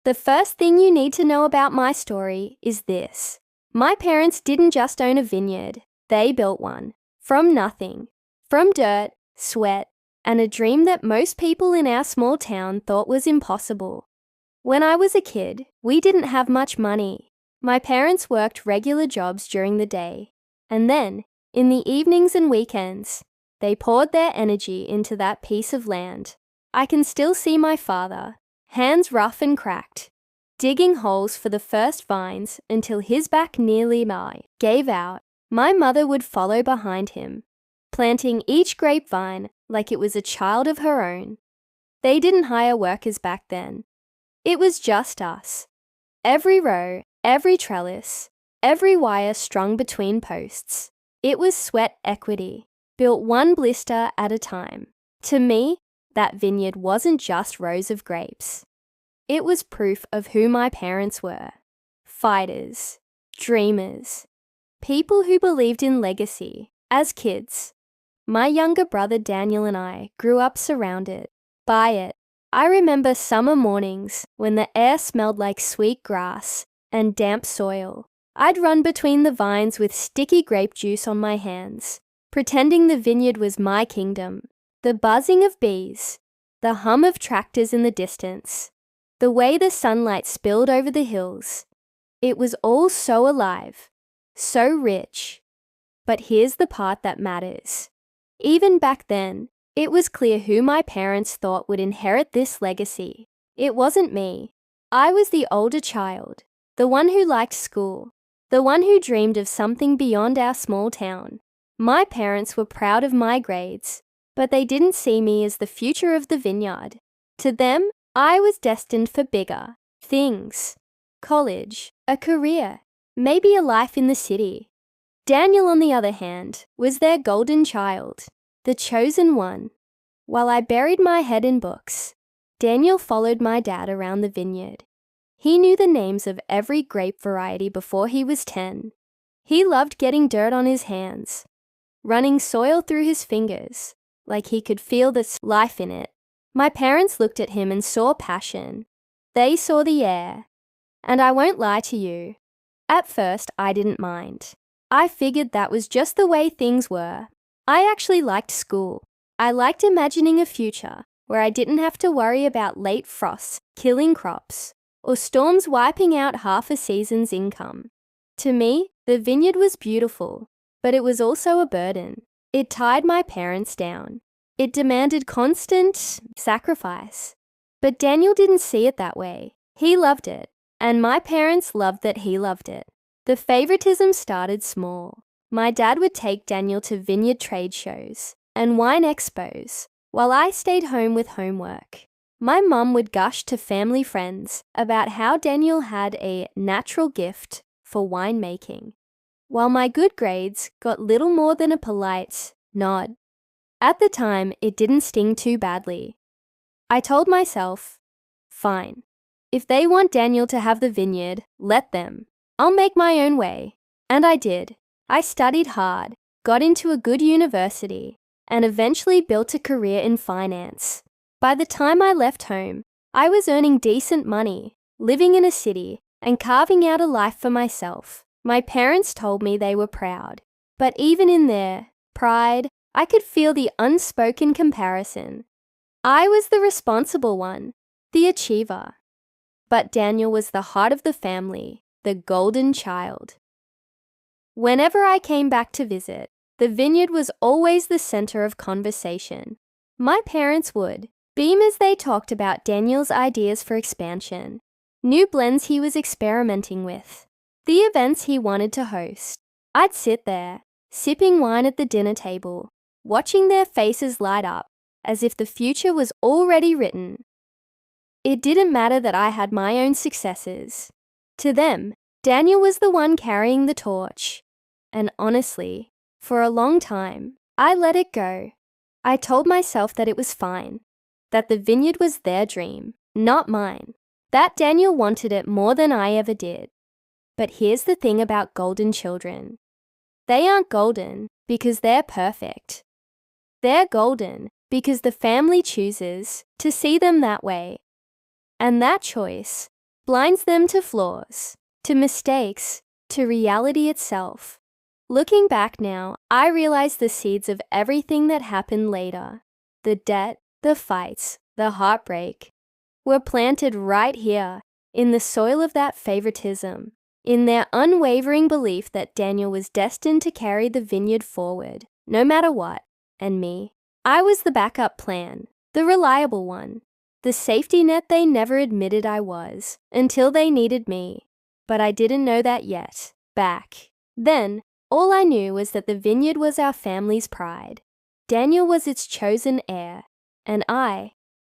The first thing you need to know about my story is this. My parents didn't just own a vineyard, they built one. From nothing. From dirt, sweat, and a dream that most people in our small town thought was impossible. When I was a kid, we didn't have much money. My parents worked regular jobs during the day, and then, in the evenings and weekends, they poured their energy into that piece of land. I can still see my father, hands rough and cracked, digging holes for the first vines until his back nearly gave out. My mother would follow behind him, planting each grapevine like it was a child of her own. They didn't hire workers back then. It was just us. Every row, every trellis, every wire strung between posts. It was sweat equity, built one blister at a time. To me, that vineyard wasn't just rows of grapes. It was proof of who my parents were. Fighters, dreamers, people who believed in legacy. As kids, my younger brother Daniel and I grew up surrounded by it. I remember summer mornings when the air smelled like sweet grass and damp soil. I'd run between the vines with sticky grape juice on my hands, pretending the vineyard was my kingdom. The buzzing of bees, the hum of tractors in the distance, the way the sunlight spilled over the hills. It was all so alive, so rich. But here's the part that matters. Even back then, it was clear who my parents thought would inherit this legacy. It wasn't me. I was the older child, the one who liked school, the one who dreamed of something beyond our small town. My parents were proud of my grades, but they didn't see me as the future of the vineyard. To them, I was destined for bigger things. College, a career, maybe a life in the city. Daniel, on the other hand, was their golden child, the chosen one. While I buried my head in books, Daniel followed my dad around the vineyard. He knew the names of every grape variety before he was 10. He loved getting dirt on his hands, running soil through his fingers, like he could feel the life in it. My parents looked at him and saw passion. They saw the air. And I won't lie to you, at first I didn't mind. I figured that was just the way things were. I actually liked school. I liked imagining a future where I didn't have to worry about late frosts killing crops or storms wiping out half a season's income. To me, the vineyard was beautiful, but it was also a burden. It tied my parents down. It demanded constant sacrifice. But Daniel didn't see it that way. He loved it, and my parents loved that he loved it. The favoritism started small. My dad would take Daniel to vineyard trade shows and wine expos, while I stayed home with homework. My mum would gush to family friends about how Daniel had a natural gift for winemaking, while my good grades got little more than a polite nod. At the time, it didn't sting too badly. I told myself, fine. If they want Daniel to have the vineyard, let them. I'll make my own way. And I did. I studied hard, got into a good university, and eventually built a career in finance. By the time I left home, I was earning decent money, living in a city, and carving out a life for myself. My parents told me they were proud. But even in their pride, I could feel the unspoken comparison. I was the responsible one, the achiever. But Daniel was the heart of the family, the golden child. Whenever I came back to visit, the vineyard was always the center of conversation. My parents would beam as they talked about Daniel's ideas for expansion, new blends he was experimenting with, the events he wanted to host. I'd sit there, sipping wine at the dinner table, watching their faces light up as if the future was already written. It didn't matter that I had my own successes. To them, Daniel was the one carrying the torch. And honestly, for a long time, I let it go. I told myself that it was fine, that the vineyard was their dream, not mine, that Daniel wanted it more than I ever did. But here's the thing about golden children. They aren't golden because they're perfect. They're golden because the family chooses to see them that way. And that choice blinds them to flaws, to mistakes, to reality itself. Looking back now, I realize the seeds of everything that happened later, the debt, the fights, the heartbreak, were planted right here in the soil of that favoritism, in their unwavering belief that Daniel was destined to carry the vineyard forward, no matter what, and me. I was the backup plan, the reliable one, the safety net they never admitted I was, until they needed me. But I didn't know that yet. Back then, all I knew was that the vineyard was our family's pride. Daniel was its chosen heir, and I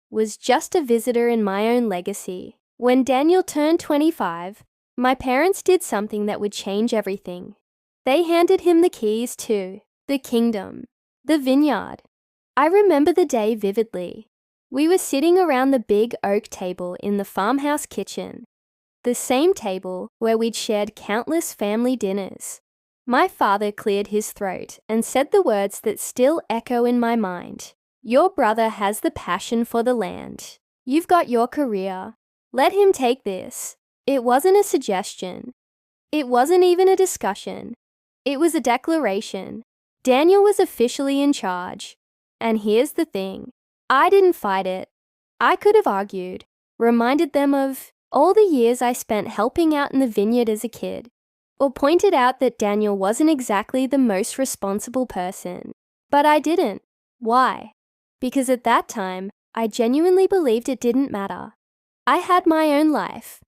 was just a visitor in my own legacy. When Daniel turned 25, my parents did something that would change everything. They handed him the keys to the kingdom, the vineyard. I remember the day vividly. We were sitting around the big oak table in the farmhouse kitchen, the same table where we'd shared countless family dinners. My father cleared his throat and said the words that still echo in my mind. Your brother has the passion for the land. You've got your career. Let him take this. It wasn't a suggestion. It wasn't even a discussion. It was a declaration. Daniel was officially in charge. And here's the thing. I didn't fight it. I could have argued, reminded them of all the years I spent helping out in the vineyard as a kid, or pointed out that Daniel wasn't exactly the most responsible person. But I didn't. Why? Because at that time, I genuinely believed it didn't matter. I had my own life.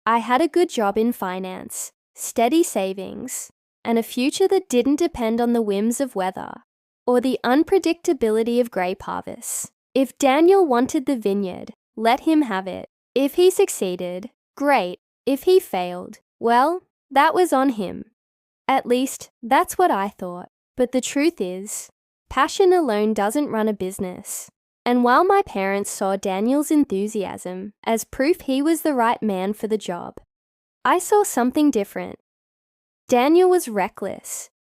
I had a good job in finance, steady savings, and a future that didn't depend on the whims of weather or the unpredictability of grape harvests. If Daniel wanted the vineyard, let him have it. If he succeeded, great. If he failed, well, that was on him. At least, that's what I thought. But the truth is, passion alone doesn't run a business. And while my parents saw Daniel's enthusiasm as proof he was the right man for the job, I saw something different. Daniel was reckless.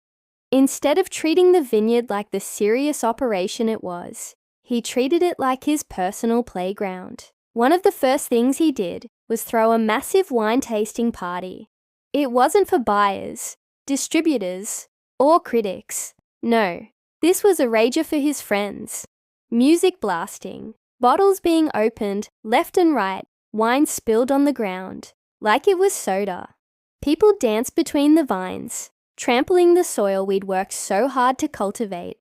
Instead of treating the vineyard like the serious operation it was, he treated it like his personal playground. One of the first things he did was throw a massive wine tasting party. It wasn't for buyers, distributors, or critics. No, this was a rager for his friends. Music blasting, bottles being opened left and right, wine spilled on the ground, like it was soda. People danced between the vines, trampling the soil we'd worked so hard to cultivate.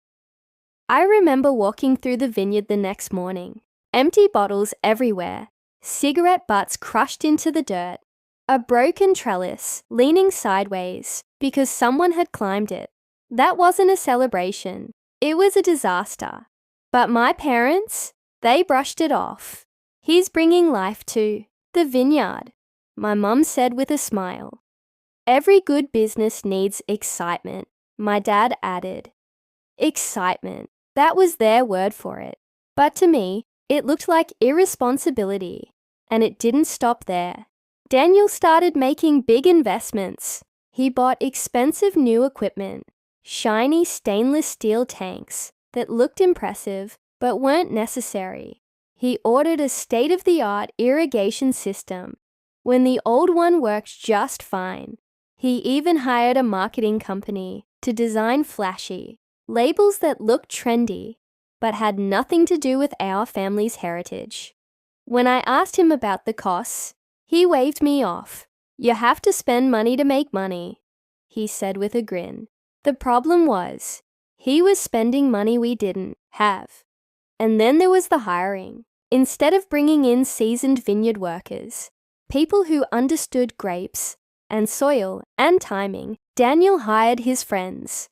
I remember walking through the vineyard the next morning, empty bottles everywhere, cigarette butts crushed into the dirt, a broken trellis leaning sideways because someone had climbed it. That wasn't a celebration, it was a disaster. But my parents, they brushed it off. He's bringing life to the vineyard, my mum said with a smile. Every good business needs excitement, my dad added. Excitement, that was their word for it. But to me, it looked like irresponsibility, and it didn't stop there. Daniel started making big investments. He bought expensive new equipment, shiny stainless steel tanks that looked impressive but weren't necessary. He ordered a state-of-the-art irrigation system when the old one worked just fine. He even hired a marketing company to design flashy labels that looked trendy but had nothing to do with our family's heritage. When I asked him about the costs, he waved me off. You have to spend money to make money, he said with a grin. The problem was, he was spending money we didn't have. And then there was the hiring. Instead of bringing in seasoned vineyard workers, people who understood grapes and soil and timing, Daniel hired his friends.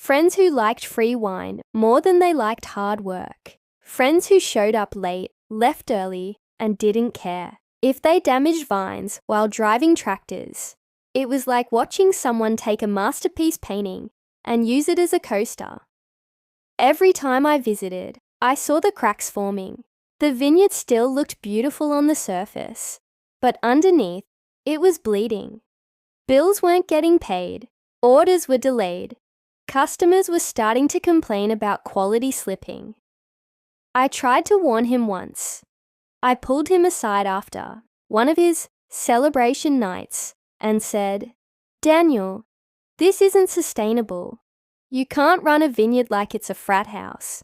Friends who liked free wine more than they liked hard work. Friends who showed up late, left early, and didn't care. If they damaged vines while driving tractors, it was like watching someone take a masterpiece painting and use it as a coaster. Every time I visited, I saw the cracks forming. The vineyard still looked beautiful on the surface, but underneath, it was bleeding. Bills weren't getting paid, orders were delayed, customers were starting to complain about quality slipping. I tried to warn him once. I pulled him aside after one of his celebration nights, and said, "Daniel, this isn't sustainable. You can't run a vineyard like it's a frat house.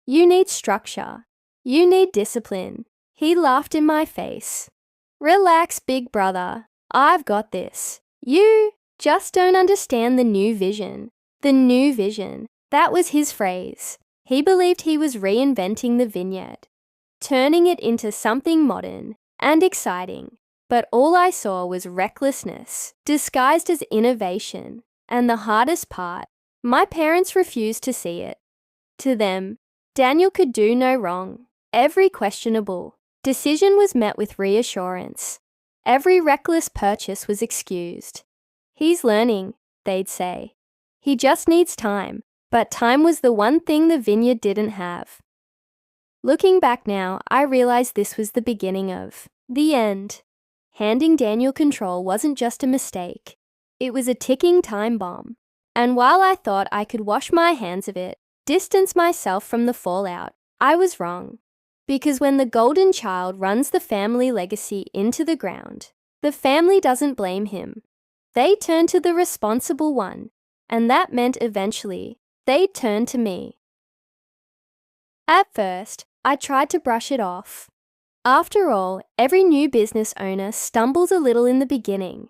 You need structure. You need discipline." He laughed in my face. "Relax, big brother. I've got this. You just don't understand the new vision." The new vision. That was his phrase. He believed he was reinventing the vineyard, turning it into something modern and exciting. But all I saw was recklessness, disguised as innovation. And the hardest part, my parents refused to see it. To them, Daniel could do no wrong. Every questionable decision was met with reassurance. Every reckless purchase was excused. "He's learning," they'd say. "He just needs time." But time was the one thing the vineyard didn't have. Looking back now, I realize this was the beginning of the end. Handing Daniel control wasn't just a mistake. It was a ticking time bomb. And while I thought I could wash my hands of it, distance myself from the fallout, I was wrong. Because when the golden child runs the family legacy into the ground, the family doesn't blame him. They turn to the responsible one, and that meant eventually they'd turn to me. At first, I tried to brush it off. After all, every new business owner stumbles a little in the beginning.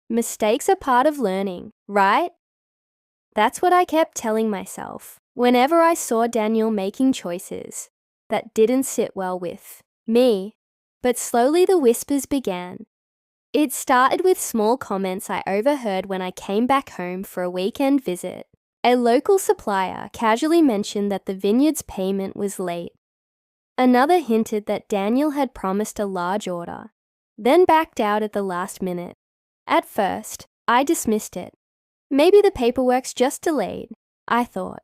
Mistakes are part of learning, right? That's what I kept telling myself whenever I saw Daniel making choices that didn't sit well with me. But slowly the whispers began. It started with small comments I overheard when I came back home for a weekend visit. A local supplier casually mentioned that the vineyard's payment was late. Another hinted that Daniel had promised a large order, then backed out at the last minute. At first, I dismissed it. Maybe the paperwork's just delayed, I thought.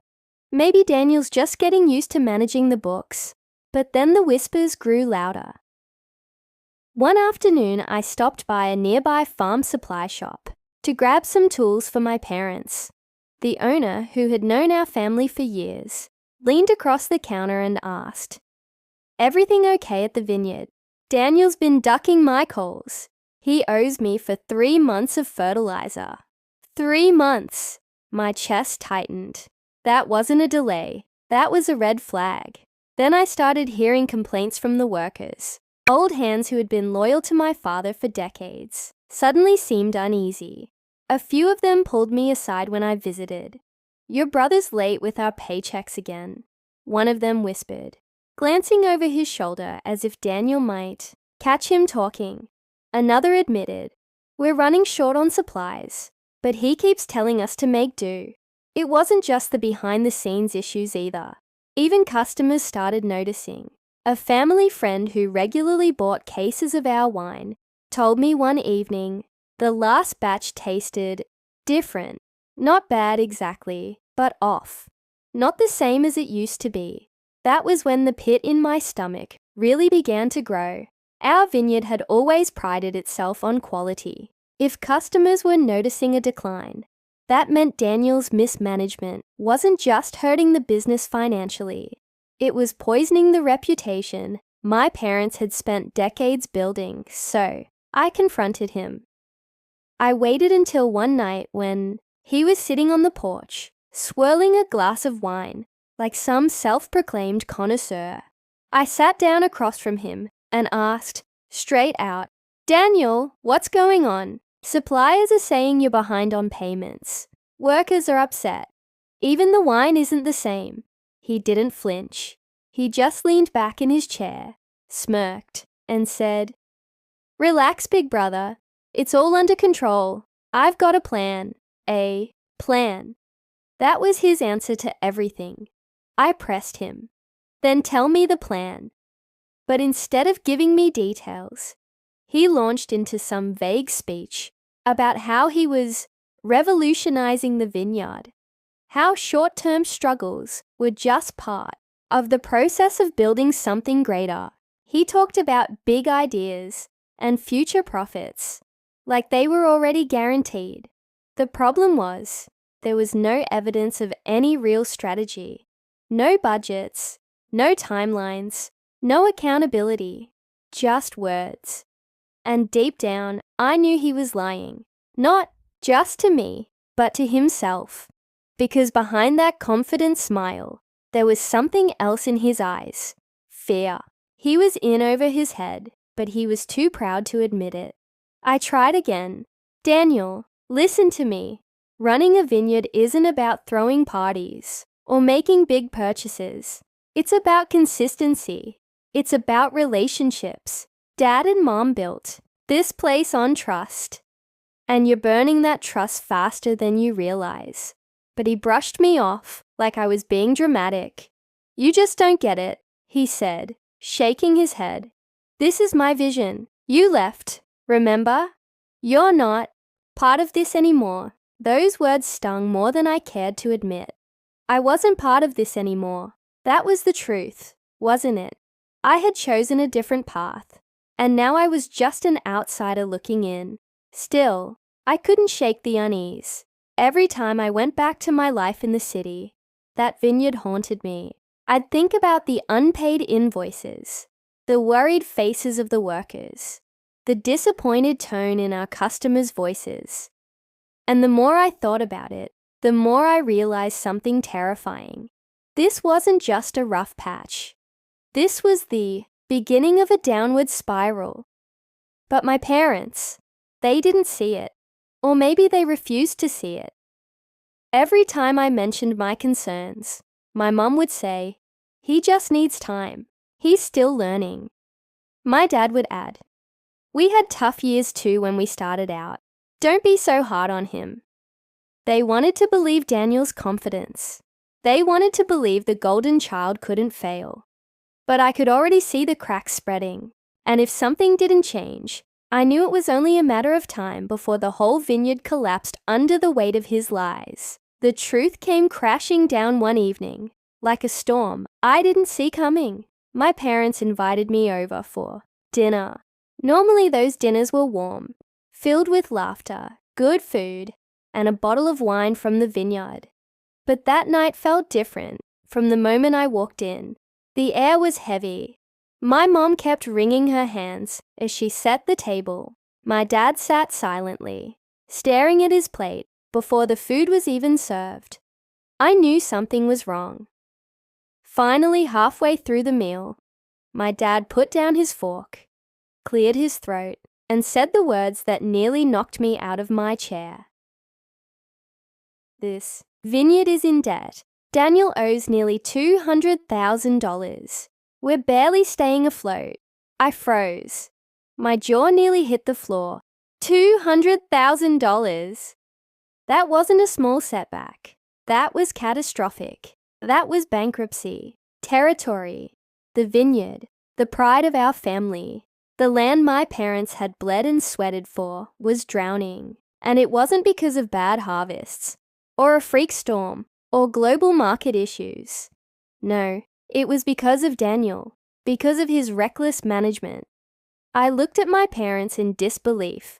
Maybe Daniel's just getting used to managing the books. But then the whispers grew louder. One afternoon, I stopped by a nearby farm supply shop to grab some tools for my parents. The owner, who had known our family for years, leaned across the counter and asked, "Everything okay at the vineyard? Daniel's been ducking my calls. He owes me for 3 months of fertilizer." 3 months! My chest tightened. That wasn't a delay. That was a red flag. Then I started hearing complaints from the workers. Old hands who had been loyal to my father for decades suddenly seemed uneasy. A few of them pulled me aside when I visited. "Your brother's late with our paychecks again," one of them whispered, glancing over his shoulder as if Daniel might catch him talking. Another admitted, "We're running short on supplies, but he keeps telling us to make do." It wasn't just the behind-the-scenes issues either. Even customers started noticing. A family friend who regularly bought cases of our wine told me one evening, "The last batch tasted different. Not bad exactly, but off. Not the same as it used to be." That was when the pit in my stomach really began to grow. Our vineyard had always prided itself on quality. If customers were noticing a decline, that meant Daniel's mismanagement wasn't just hurting the business financially. It was poisoning the reputation my parents had spent decades building, so I confronted him. I waited until one night when he was sitting on the porch, swirling a glass of wine like some self-proclaimed connoisseur. I sat down across from him and asked, straight out, "Daniel, what's going on? Suppliers are saying you're behind on payments. Workers are upset. Even the wine isn't the same." He didn't flinch. He just leaned back in his chair, smirked, and said, "Relax, big brother. It's all under control. I've got a plan. A plan." That was his answer to everything. I pressed him. "Then tell me the plan." But instead of giving me details, he launched into some vague speech about how he was revolutionizing the vineyard, how short-term struggles were just part of the process of building something greater. He talked about big ideas and future profits, like they were already guaranteed. The problem was, there was no evidence of any real strategy, no budgets, no timelines, no accountability, just words. And deep down, I knew he was lying. Not just to me, but to himself. Because behind that confident smile, there was something else in his eyes. Fear. He was in over his head, but he was too proud to admit it. I tried again. Daniel, listen to me. Running a vineyard isn't about throwing parties or making big purchases. It's about consistency. It's about relationships. Dad and Mom built this place on trust. And you're burning that trust faster than you realize. But he brushed me off like I was being dramatic. You just don't get it, he said, shaking his head. This is my vision. You left, remember? You're not part of this anymore. Those words stung more than I cared to admit. I wasn't part of this anymore. That was the truth, wasn't it? I had chosen a different path, and now I was just an outsider looking in. Still, I couldn't shake the unease. Every time I went back to my life in the city, that vineyard haunted me. I'd think about the unpaid invoices, the worried faces of the workers, the disappointed tone in our customers' voices. And the more I thought about it, the more I realized something terrifying. This wasn't just a rough patch. This was the beginning of a downward spiral. But my parents, they didn't see it. Or maybe they refused to see it. Every time I mentioned my concerns, my mum would say, "He just needs time. He's still learning." My dad would add, "We had tough years too when we started out. Don't be so hard on him." They wanted to believe Daniel's confidence. They wanted to believe the golden child couldn't fail. But I could already see the cracks spreading, and if something didn't change, I knew it was only a matter of time before the whole vineyard collapsed under the weight of his lies. The truth came crashing down one evening, like a storm I didn't see coming. My parents invited me over for dinner. Normally those dinners were warm, filled with laughter, good food, and a bottle of wine from the vineyard. But that night felt different from the moment I walked in. The air was heavy. My mom kept wringing her hands as she set the table. My dad sat silently, staring at his plate before the food was even served. I knew something was wrong. Finally, halfway through the meal, my dad put down his fork, cleared his throat, and said the words that nearly knocked me out of my chair. This vineyard is in debt. Daniel owes nearly $200,000. We're barely staying afloat. I froze. My jaw nearly hit the floor. $200,000. That wasn't a small setback. That was catastrophic. That was bankruptcy. Territory. The vineyard. The pride of our family. The land my parents had bled and sweated for was drowning. And it wasn't because of bad harvests, or a freak storm, or global market issues. No. It was because of Daniel, because of his reckless management. I looked at my parents in disbelief.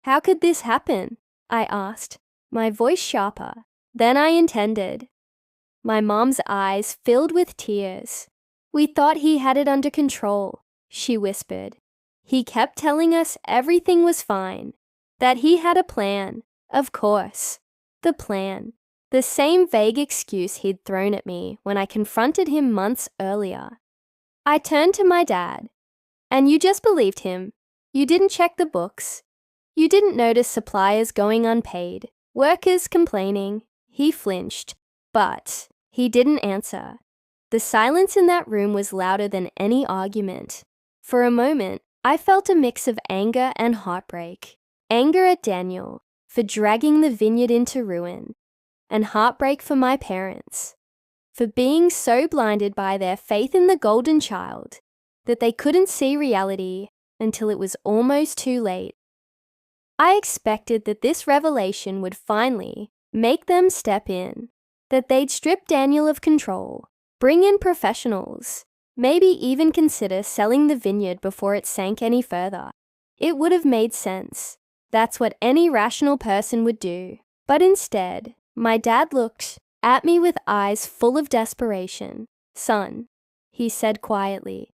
How could this happen? I asked, my voice sharper than I intended. My mom's eyes filled with tears. We thought he had it under control, she whispered. He kept telling us everything was fine, that he had a plan, of course, the plan. The same vague excuse he'd thrown at me when I confronted him months earlier. I turned to my dad. And you just believed him. You didn't check the books. You didn't notice suppliers going unpaid, workers complaining. He flinched, but he didn't answer. The silence in that room was louder than any argument. For a moment, I felt a mix of anger and heartbreak. Anger at Daniel for dragging the vineyard into ruin, and heartbreak for my parents, for being so blinded by their faith in the golden child that they couldn't see reality until it was almost too late. I expected that this revelation would finally make them step in, that they'd strip Daniel of control, bring in professionals, maybe even consider selling the vineyard before it sank any further. It would have made sense. That's what any rational person would do. But instead, my dad looked at me with eyes full of desperation. "Son," he said quietly,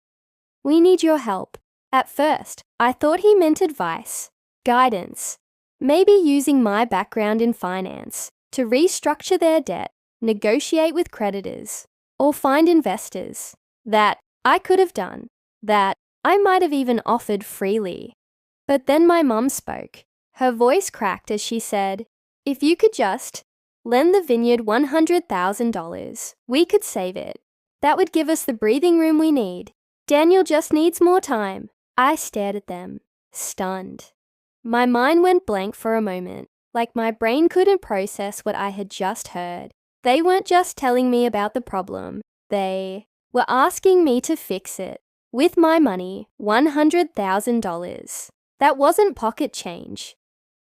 "we need your help. At first, I thought he meant advice, guidance, maybe using my background in finance to restructure their debt, negotiate with creditors, or find investors. That I could have done, that I might have even offered freely. But then my mum spoke. Her voice cracked as she said, "If you could just lend the Vineyard $100,000, we could save it. That would give us the breathing room we need. Daniel just needs more time." I stared at them, stunned. My mind went blank for a moment, like my brain couldn't process what I had just heard. They weren't just telling me about the problem. They were asking me to fix it. With my money, $100,000. That wasn't pocket change.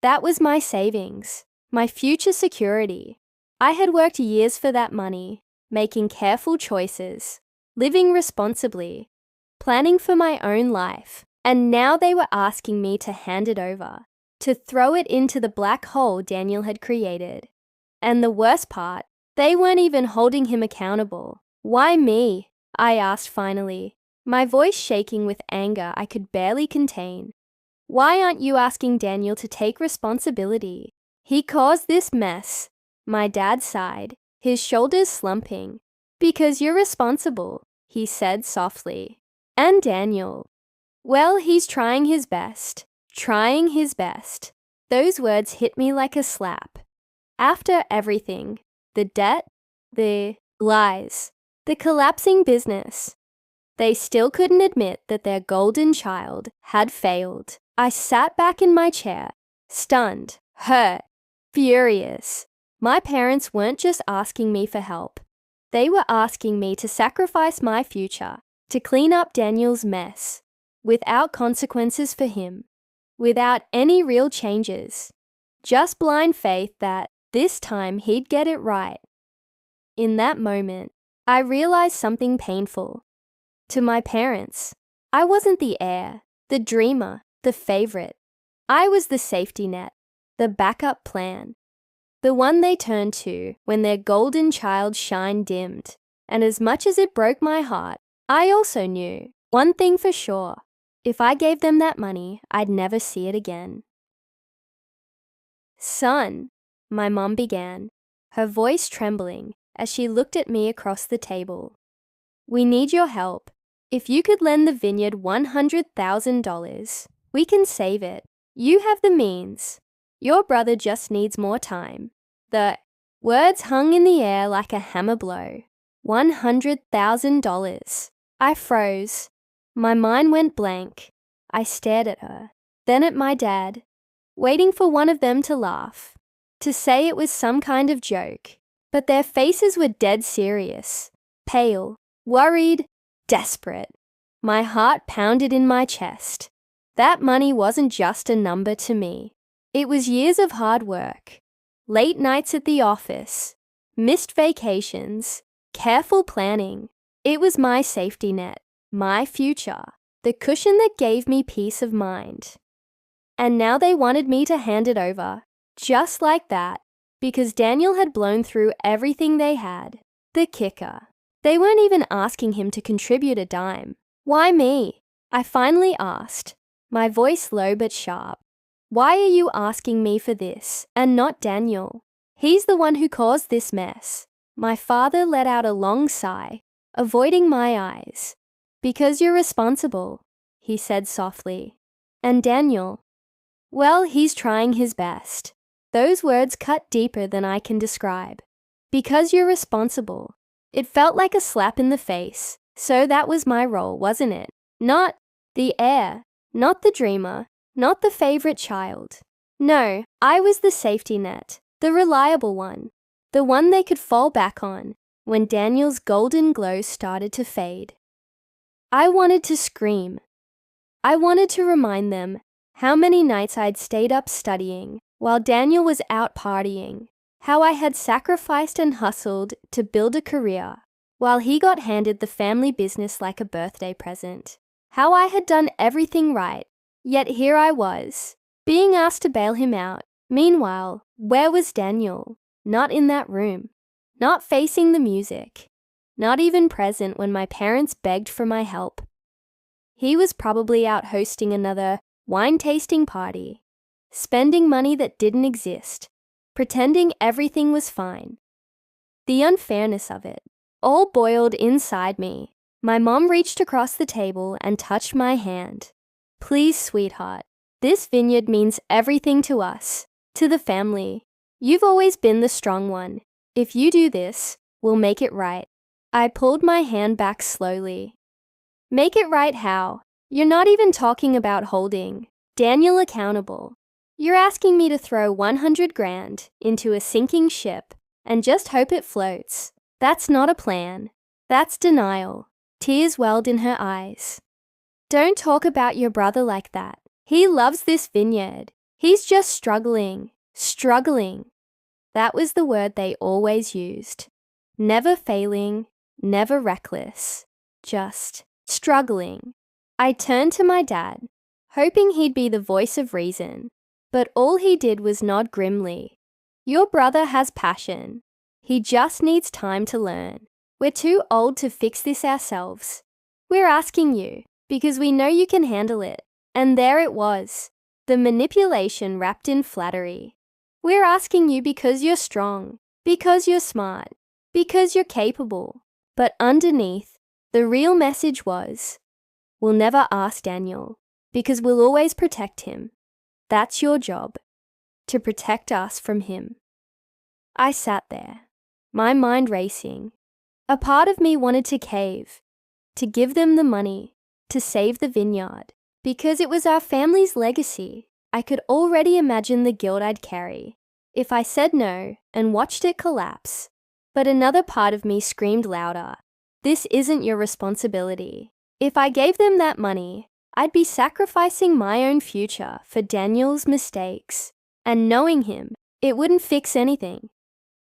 That was my savings, my future security. I had worked years for that money, making careful choices, living responsibly, planning for my own life, and now they were asking me to hand it over, to throw it into the black hole Daniel had created. And the worst part, they weren't even holding him accountable. "Why me?" I asked finally, my voice shaking with anger I could barely contain. "Why aren't you asking Daniel to take responsibility? He caused this mess." My dad sighed, his shoulders slumping. "Because you're responsible," he said softly. "And Daniel, well, he's trying his best. Trying his best." Those words hit me like a slap. After everything, the debt, the lies, the collapsing business, they still couldn't admit that their golden child had failed. I sat back in my chair, stunned, hurt, furious. My parents weren't just asking me for help. They were asking me to sacrifice my future, to clean up Daniel's mess, without consequences for him, without any real changes. Just blind faith that this time he'd get it right. In that moment, I realized something painful. To my parents, I wasn't the heir, the dreamer, the favorite. I was the safety net, the backup plan, the one they turned to when their golden child's shine dimmed. And as much as it broke my heart, I also knew one thing for sure. If I gave them that money, I'd never see it again. "Son," my mom began, her voice trembling as she looked at me across the table. "We need your help. If you could lend the Vineyard $100,000, we can save it. You have the means. Your brother just needs more time." The words hung in the air like a hammer blow. $100,000. I froze. My mind went blank. I stared at her, then at my dad, waiting for one of them to laugh, to say it was some kind of joke. But their faces were dead serious, pale, worried, desperate. My heart pounded in my chest. That money wasn't just a number to me. It was years of hard work, late nights at the office, missed vacations, careful planning. It was my safety net, my future, the cushion that gave me peace of mind. And now they wanted me to hand it over, just like that, because Daniel had blown through everything they had. The kicker, they weren't even asking him to contribute a dime. "Why me?" I finally asked, my voice low but sharp. "Why are you asking me for this, and not Daniel? He's the one who caused this mess." My father let out a long sigh, avoiding my eyes. "Because you're responsible," he said softly. "And Daniel, well, he's trying his best." Those words cut deeper than I can describe. "Because you're responsible." It felt like a slap in the face. So that was my role, wasn't it? Not the heir, not the dreamer, not the favorite child. No, I was the safety net, the reliable one, the one they could fall back on when Daniel's golden glow started to fade. I wanted to scream. I wanted to remind them how many nights I'd stayed up studying while Daniel was out partying, how I had sacrificed and hustled to build a career while he got handed the family business like a birthday present, how I had done everything right, yet here I was, being asked to bail him out. Meanwhile, where was Daniel? Not in that room, not facing the music, not even present when my parents begged for my help. He was probably out hosting another wine-tasting party, spending money that didn't exist, pretending everything was fine. The unfairness of it all boiled inside me. My mom reached across the table and touched my hand. "Please, sweetheart, this vineyard means everything to us, to the family. You've always been the strong one. If you do this, we'll make it right." I pulled my hand back slowly. "Make it right how? You're not even talking about holding Daniel accountable. You're asking me to throw 100 grand into a sinking ship and just hope it floats. That's not a plan. That's denial." Tears welled in her eyes. "Don't talk about your brother like that. He loves this vineyard. He's just struggling. That was the word they always used. Never failing, never reckless, just struggling. I turned to my dad, hoping he'd be the voice of reason, but all he did was nod grimly. "Your brother has passion. He just needs time to learn. We're too old to fix this ourselves. We're asking you because we know you can handle it." And there it was, the manipulation wrapped in flattery. "We're asking you because you're strong, because you're smart, because you're capable." But underneath, the real message was, "We'll never ask Daniel, because we'll always protect him. That's your job, to protect us from him." I sat there, my mind racing. A part of me wanted to cave, to give them the money, to save the vineyard, because it was our family's legacy. I could already imagine the guilt I'd carry if I said no and watched it collapse. But another part of me screamed louder, "This isn't your responsibility." If I gave them that money, I'd be sacrificing my own future for Daniel's mistakes. And knowing him, it wouldn't fix anything.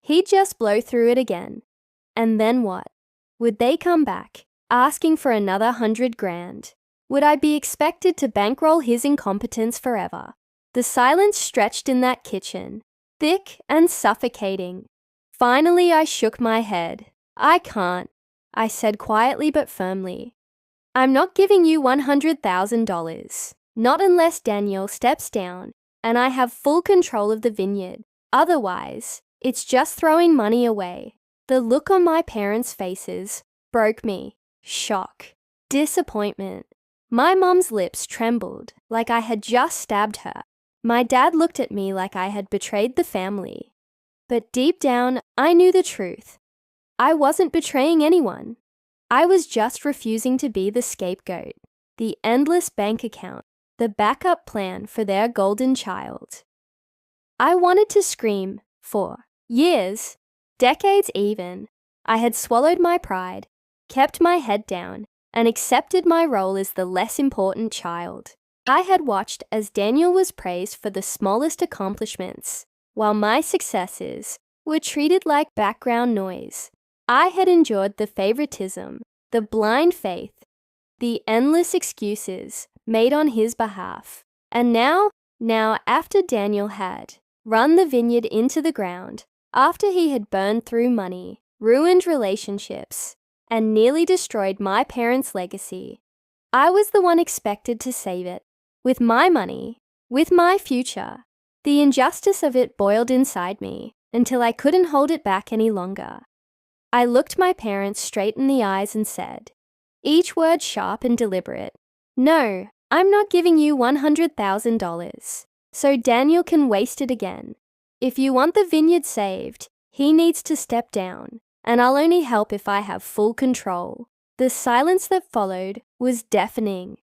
He'd just blow through it again. And then what? Would they come back, asking for another 100 grand? Would I be expected to bankroll his incompetence forever? The silence stretched in that kitchen, thick and suffocating. Finally, I shook my head. "I can't," I said quietly but firmly. "I'm not giving you $100,000. Not unless Daniel steps down and I have full control of the vineyard. Otherwise, it's just throwing money away." The look on my parents' faces broke me. Shock. Disappointment. My mom's lips trembled like I had just stabbed her. My dad looked at me like I had betrayed the family. But deep down, I knew the truth. I wasn't betraying anyone. I was just refusing to be the scapegoat, the endless bank account, the backup plan for their golden child. I wanted to scream for years, decades even. I had swallowed my pride, kept my head down, and accepted my role as the less important child. I had watched as Daniel was praised for the smallest accomplishments, while my successes were treated like background noise. I had endured the favoritism, the blind faith, the endless excuses made on his behalf. And now after Daniel had run the vineyard into the ground, after he had burned through money, ruined relationships, and nearly destroyed my parents' legacy, I was the one expected to save it. With my money, with my future. The injustice of it boiled inside me until I couldn't hold it back any longer. I looked my parents straight in the eyes and said, each word sharp and deliberate, "No, I'm not giving you $100,000, so Daniel can waste it again. If you want the vineyard saved, he needs to step down, and I'll only help if I have full control." The silence that followed was deafening.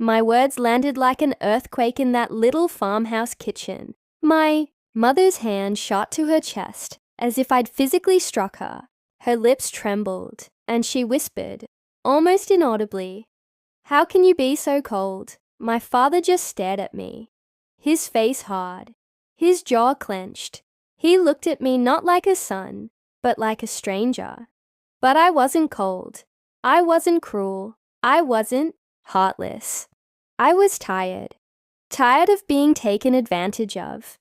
My words landed like an earthquake in that little farmhouse kitchen. My mother's hand shot to her chest as if I'd physically struck her. Her lips trembled, and she whispered, almost inaudibly, "How can you be so cold?" My father just stared at me, his face hard, his jaw clenched. He looked at me not like a son, but like a stranger. But I wasn't cold. I wasn't cruel. I wasn't heartless. I was tired. Tired of being taken advantage of.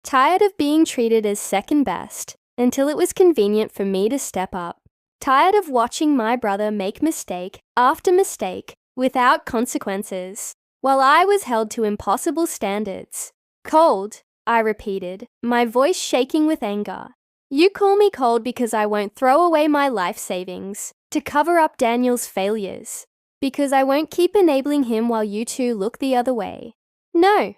Tired of being treated as second best until it was convenient for me to step up. Tired of watching my brother make mistake after mistake without consequences, while I was held to impossible standards. Cold, I repeated, my voice shaking with anger. You call me cold because I won't throw away my life savings to cover up Daniel's failures, because I won't keep enabling him while you two look the other way. No,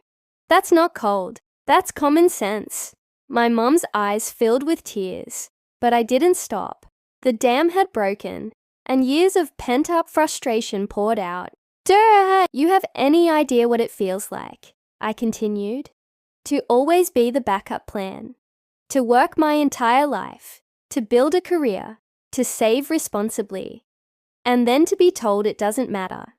that's not cold. That's common sense. My mom's eyes filled with tears, but I didn't stop. The dam had broken, and years of pent-up frustration poured out. Duh, you have any idea what it feels like, I continued. To always be the backup plan. To work my entire life. To build a career. To save responsibly. And then to be told it doesn't matter.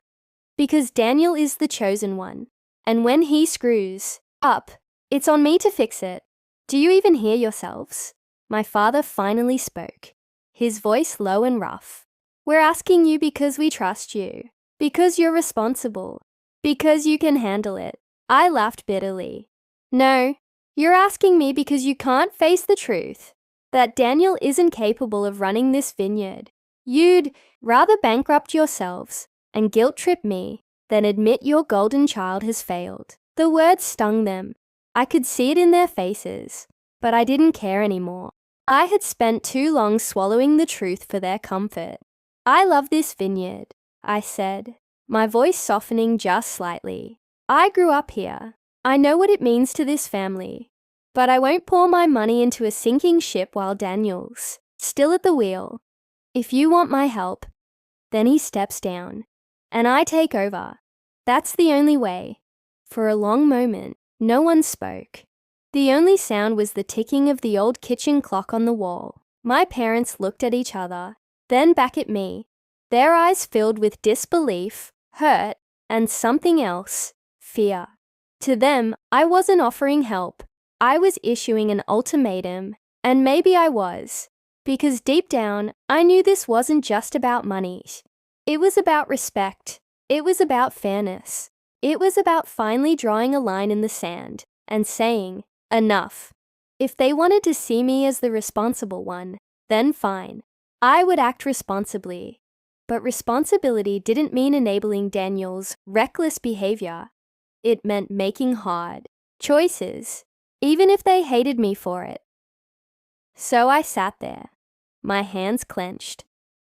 Because Daniel is the chosen one. And when he screws up, it's on me to fix it. Do you even hear yourselves? My father finally spoke, his voice low and rough. We're asking you because we trust you. Because you're responsible. Because you can handle it. I laughed bitterly. No, you're asking me because you can't face the truth. That Daniel isn't capable of running this vineyard. You'd rather bankrupt yourselves and guilt-trip me than admit your golden child has failed. The words stung them. I could see it in their faces, but I didn't care anymore. I had spent too long swallowing the truth for their comfort. I love this vineyard, I said, my voice softening just slightly. I grew up here. I know what it means to this family. But I won't pour my money into a sinking ship while Daniel's still at the wheel. If you want my help, then he steps down, and I take over. That's the only way. For a long moment, no one spoke. The only sound was the ticking of the old kitchen clock on the wall. My parents looked at each other, then back at me, their eyes filled with disbelief, hurt, and something else, fear. To them, I wasn't offering help. I was issuing an ultimatum, and maybe I was, because deep down, I knew this wasn't just about money. It was about respect. It was about fairness. It was about finally drawing a line in the sand and saying, enough. If they wanted to see me as the responsible one, then fine. I would act responsibly. But responsibility didn't mean enabling Daniel's reckless behavior. It meant making hard choices, even if they hated me for it. So I sat there, my hands clenched,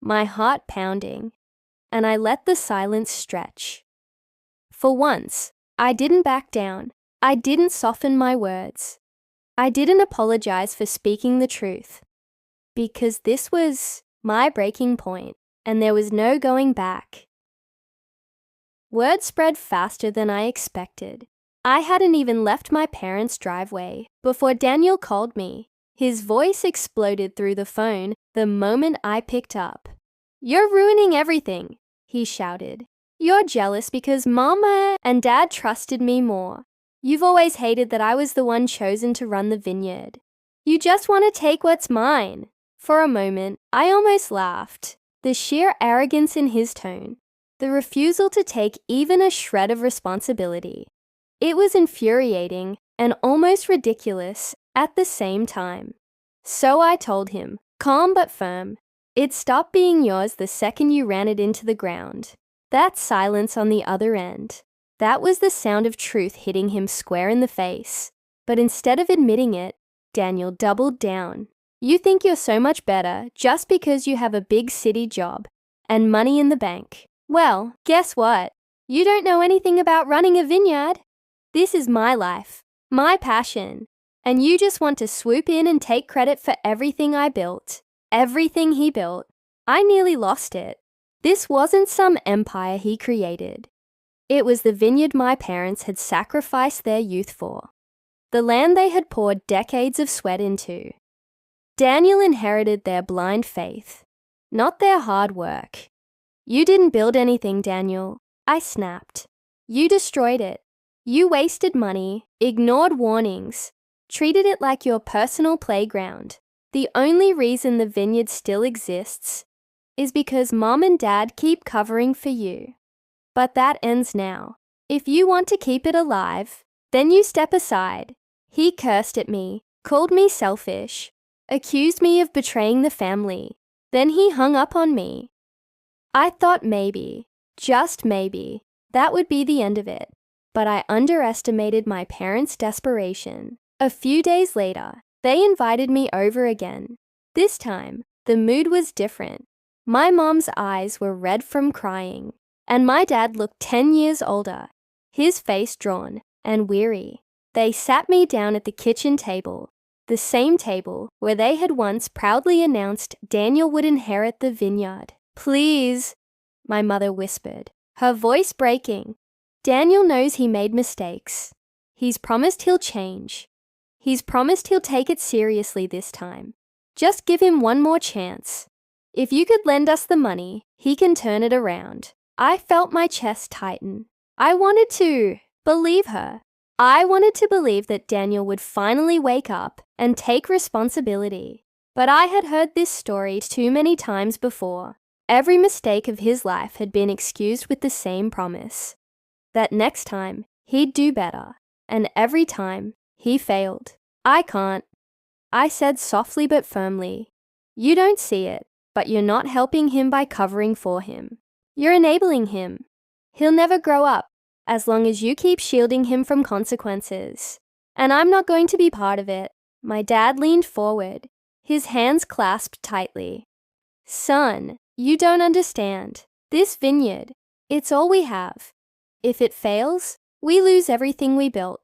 my heart pounding, and I let the silence stretch. For once, I didn't back down. I didn't soften my words. I didn't apologize for speaking the truth. Because this was my breaking point, and there was no going back. Word spread faster than I expected. I hadn't even left my parents' driveway before Daniel called me. His voice exploded through the phone the moment I picked up. "You're ruining everything," he shouted. "You're jealous because Mama and Dad trusted me more. You've always hated that I was the one chosen to run the vineyard. You just want to take what's mine." For a moment, I almost laughed. The sheer arrogance in his tone. The refusal to take even a shred of responsibility. It was infuriating and almost ridiculous at the same time. So I told him, calm but firm, "It stopped being yours the second you ran it into the ground." That silence on the other end. That was the sound of truth hitting him square in the face. But instead of admitting it, Daniel doubled down. "You think you're so much better just because you have a big city job and money in the bank. Well, guess what? You don't know anything about running a vineyard. This is my life, my passion, and you just want to swoop in and take credit for everything I built, everything he built. I nearly lost it. This wasn't some empire he created. It was the vineyard my parents had sacrificed their youth for, the land they had poured decades of sweat into. Daniel inherited their blind faith, not their hard work. You didn't build anything, Daniel," I snapped. "You destroyed it. You wasted money, ignored warnings, treated it like your personal playground. The only reason the vineyard still exists is because Mom and Dad keep covering for you. But that ends now. If you want to keep it alive, then you step aside." He cursed at me, called me selfish, accused me of betraying the family. Then he hung up on me. I thought maybe, Just maybe. That would be the end of it. But I underestimated my parents' desperation. A few days later, they invited me over again. This time, the mood was different. My mom's eyes were red from crying, and my dad looked 10 years older, his face drawn and weary. They sat me down at the kitchen table, the same table where they had once proudly announced Daniel would inherit the vineyard. "Please," my mother whispered, her voice breaking. "Daniel knows he made mistakes. He's promised he'll change. He's promised he'll take it seriously this time. Just give him one more chance. If you could lend us the money, he can turn it around." I felt my chest tighten. I wanted to believe her. I wanted to believe that Daniel would finally wake up and take responsibility. But I had heard this story too many times before. Every mistake of his life had been excused with the same promise, that next time he'd do better, and every time he failed. "I can't," I said softly but firmly. "You don't see it, but you're not helping him by covering for him. You're enabling him. He'll never grow up as long as you keep shielding him from consequences. And I'm not going to be part of it." My dad leaned forward, his hands clasped tightly. "Son, you don't understand. This vineyard, it's all we have. If it fails, we lose everything we built.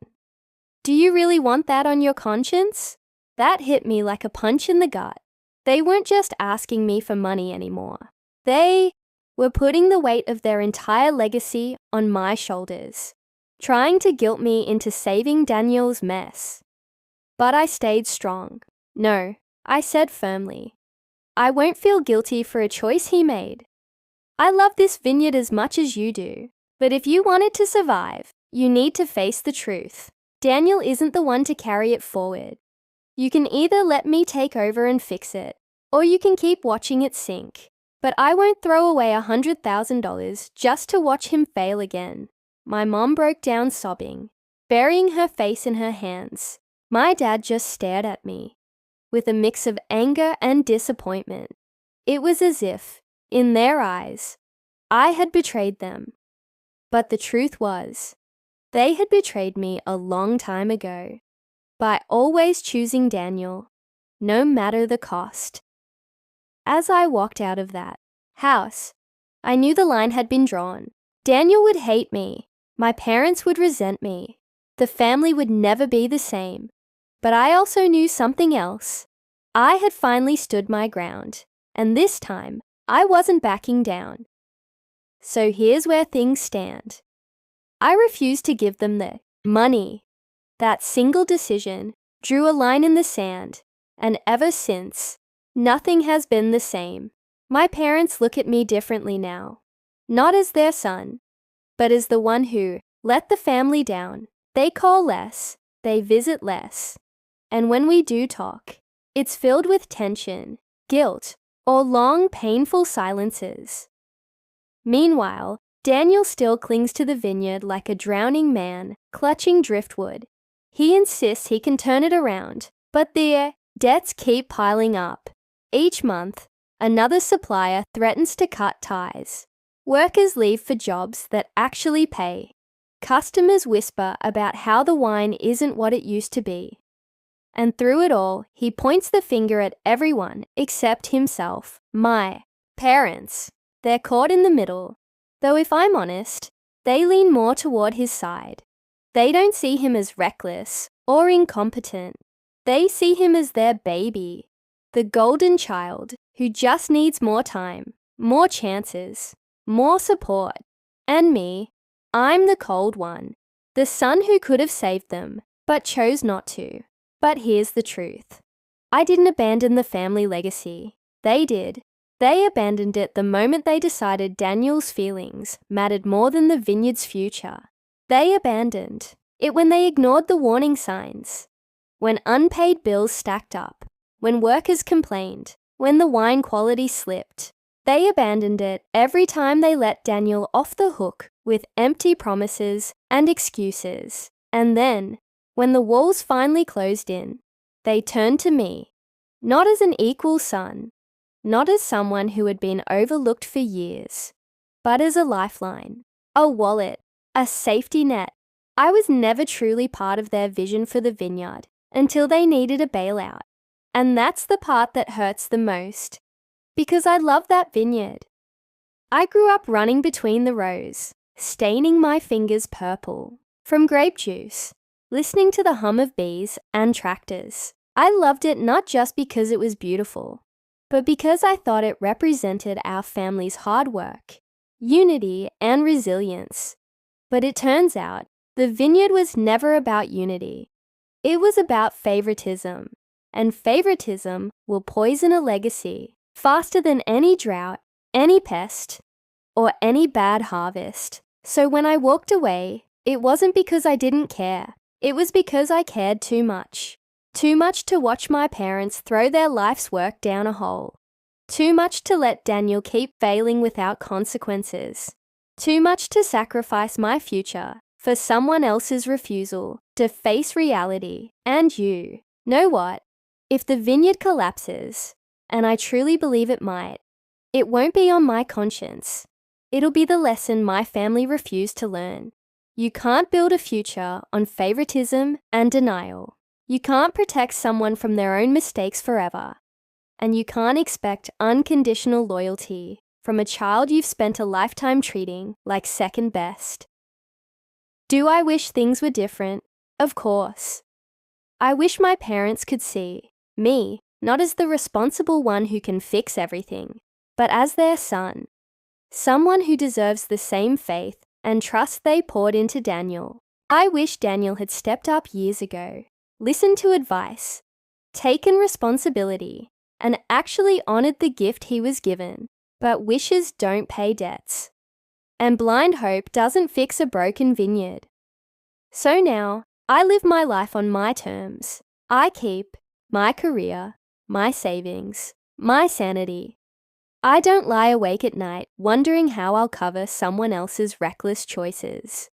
Do you really want that on your conscience?" That hit me like a punch in the gut. They weren't just asking me for money anymore. They were putting the weight of their entire legacy on my shoulders, trying to guilt me into saving Daniel's mess. But I stayed strong. "No," I said firmly. "I won't feel guilty for a choice he made. I love this vineyard as much as you do, but if you want it to survive, you need to face the truth. Daniel isn't the one to carry it forward. You can either let me take over and fix it, or you can keep watching it sink. But I won't throw away $100,000 just to watch him fail again." My mom broke down sobbing, burying her face in her hands. My dad just stared at me, with a mix of anger and disappointment. It was as if, in their eyes, I had betrayed them. But the truth was, they had betrayed me a long time ago, by always choosing Daniel, no matter the cost. As I walked out of that house, I knew the line had been drawn. Daniel would hate me. My parents would resent me. The family would never be the same. But I also knew something else. I had finally stood my ground, and this time, I wasn't backing down. So here's where things stand. I refused to give them the money. That single decision drew a line in the sand, and ever since, nothing has been the same. My parents look at me differently now, not as their son, but as the one who let the family down. They call less, they visit less, and when we do talk, it's filled with tension, guilt, or long, painful silences. Meanwhile, Daniel still clings to the vineyard like a drowning man, clutching driftwood. He insists he can turn it around, but the debts keep piling up. Each month, another supplier threatens to cut ties. Workers leave for jobs that actually pay. Customers whisper about how the wine isn't what it used to be. And through it all, he points the finger at everyone except himself. My parents. They're caught in the middle. Though if I'm honest, they lean more toward his side. They don't see him as reckless or incompetent. They see him as their baby. The golden child who just needs more time, more chances, more support. And me, I'm the cold one, the son who could have saved them, but chose not to. But here's the truth. I didn't abandon the family legacy. They did. They abandoned it the moment they decided Daniel's feelings mattered more than the vineyard's future. They abandoned it when they ignored the warning signs, when unpaid bills stacked up, when workers complained, when the wine quality slipped. They abandoned it every time they let Daniel off the hook with empty promises and excuses. And then, when the walls finally closed in, they turned to me, not as an equal son, not as someone who had been overlooked for years, but as a lifeline, a wallet, a safety net. I was never truly part of their vision for the vineyard until they needed a bailout. And that's the part that hurts the most, because I love that vineyard. I grew up running between the rows, staining my fingers purple from grape juice, listening to the hum of bees and tractors. I loved it not just because it was beautiful, but because I thought it represented our family's hard work, unity, and resilience. But it turns out, the vineyard was never about unity. It was about favoritism, and favoritism will poison a legacy faster than any drought, any pest, or any bad harvest. So when I walked away, it wasn't because I didn't care. It was because I cared too much. Too much to watch my parents throw their life's work down a hole. Too much to let Daniel keep failing without consequences. Too much to sacrifice my future for someone else's refusal to face reality. And you know what? If the vineyard collapses, and I truly believe it might, it won't be on my conscience. It'll be the lesson my family refused to learn. You can't build a future on favoritism and denial. You can't protect someone from their own mistakes forever. And you can't expect unconditional loyalty from a child you've spent a lifetime treating like second best. Do I wish things were different? Of course. I wish my parents could see me not as the responsible one who can fix everything, but as their son. Someone who deserves the same faith and trust they poured into Daniel. I wish Daniel had stepped up years ago, listened to advice, taken responsibility, and actually honored the gift he was given. But wishes don't pay debts. And blind hope doesn't fix a broken vineyard. So now, I live my life on my terms. I keep my career, my savings, my sanity. I don't lie awake at night wondering how I'll cover someone else's reckless choices.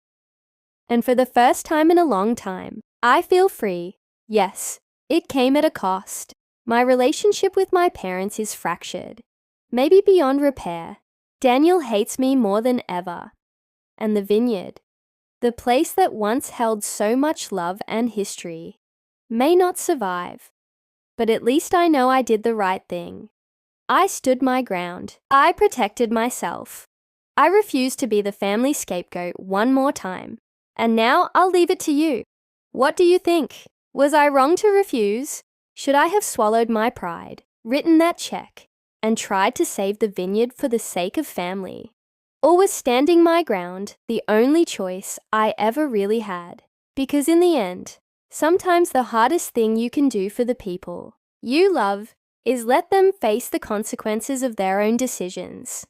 And for the first time in a long time, I feel free. Yes, it came at a cost. My relationship with my parents is fractured, maybe beyond repair. Daniel hates me more than ever. And the vineyard, the place that once held so much love and history, may not survive. But at least I know I did the right thing. I stood my ground. I protected myself. I refused to be the family scapegoat one more time. And now I'll leave it to you. What do you think? Was I wrong to refuse? Should I have swallowed my pride, written that check, and tried to save the vineyard for the sake of family? Or was standing my ground the only choice I ever really had? Because in the end, sometimes the hardest thing you can do for the people you love is let them face the consequences of their own decisions.